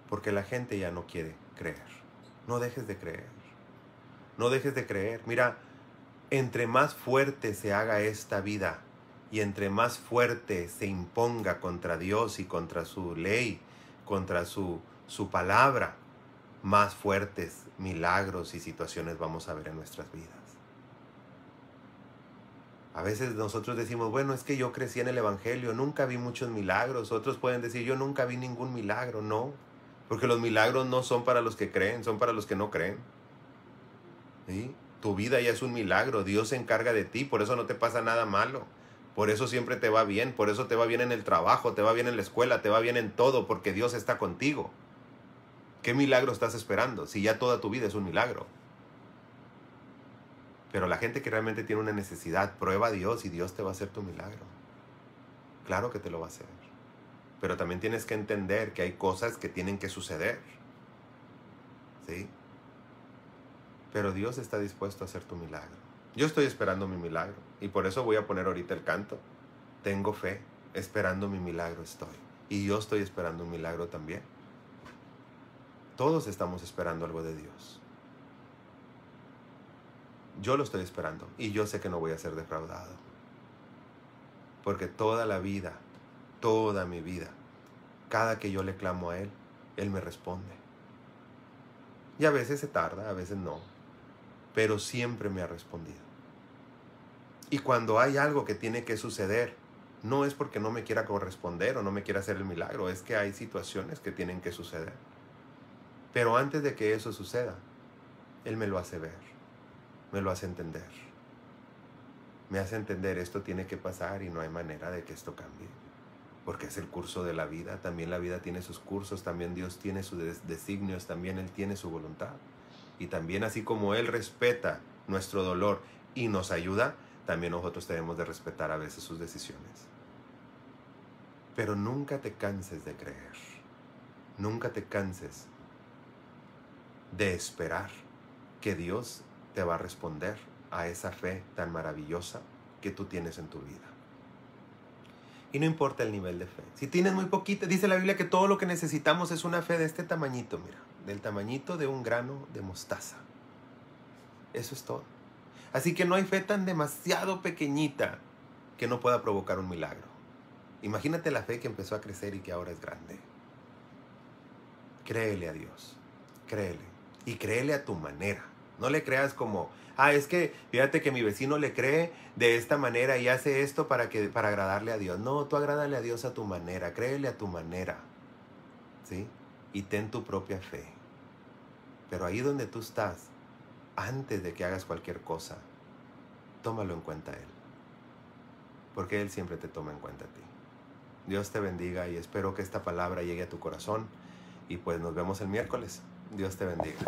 porque la gente ya no quiere creer. No dejes de creer. No dejes de creer. Mira, entre más fuerte se haga esta vida y entre más fuerte se imponga contra Dios y contra su ley, contra su palabra, más fuertes milagros y situaciones vamos a ver en nuestras vidas. A veces nosotros decimos, bueno, es que yo crecí en el Evangelio, nunca vi muchos milagros. Otros pueden decir, yo nunca vi ningún milagro. No, porque los milagros no son para los que creen, son para los que no creen. ¿Sí? Tu vida ya es un milagro, Dios se encarga de ti, por eso no te pasa nada malo. Por eso siempre te va bien, por eso te va bien en el trabajo, te va bien en la escuela, te va bien en todo, porque Dios está contigo. ¿Qué milagro estás esperando si ya toda tu vida es un milagro? Pero la gente que realmente tiene una necesidad, prueba a Dios y Dios te va a hacer tu milagro. Claro que te lo va a hacer. Pero también tienes que entender que hay cosas que tienen que suceder. ¿Sí? Pero Dios está dispuesto a hacer tu milagro. Yo estoy esperando mi milagro. Y por eso voy a poner ahorita el canto. Tengo fe, esperando mi milagro estoy. Y yo estoy esperando un milagro también. Todos estamos esperando algo de Dios. Yo lo estoy esperando y yo sé que no voy a ser defraudado. Porque toda la vida, toda mi vida, cada que yo le clamo a Él, Él me responde. Y a veces se tarda, a veces no, pero siempre me ha respondido. Y cuando hay algo que tiene que suceder, no es porque no me quiera corresponder o no me quiera hacer el milagro, es que hay situaciones que tienen que suceder. Pero antes de que eso suceda, Él me lo hace ver. Me lo hace entender. Me hace entender esto tiene que pasar y no hay manera de que esto cambie. Porque es el curso de la vida. También la vida tiene sus cursos. También Dios tiene sus designios. También Él tiene su voluntad. Y también así como Él respeta nuestro dolor y nos ayuda, también nosotros tenemos de respetar a veces sus decisiones. Pero nunca te canses de creer. Nunca te canses de esperar que Dios te va a responder a esa fe tan maravillosa que tú tienes en tu vida. Y no importa el nivel de fe. Si tienes muy poquita, dice la Biblia que todo lo que necesitamos es una fe de este tamañito, mira, del tamañito de un grano de mostaza. Eso es todo. Así que no hay fe tan demasiado pequeñita que no pueda provocar un milagro. Imagínate la fe que empezó a crecer y que ahora es grande. Créele a Dios, créele. Y créele a tu manera. No le creas como, es que fíjate que mi vecino le cree de esta manera y hace esto para agradarle a Dios. No, tú agrádale a Dios a tu manera, créele a tu manera, ¿sí? Y ten tu propia fe. Pero ahí donde tú estás, antes de que hagas cualquier cosa, tómalo en cuenta a Él. Porque Él siempre te toma en cuenta a ti. Dios te bendiga y espero que esta palabra llegue a tu corazón. Y pues nos vemos el miércoles. Dios te bendiga.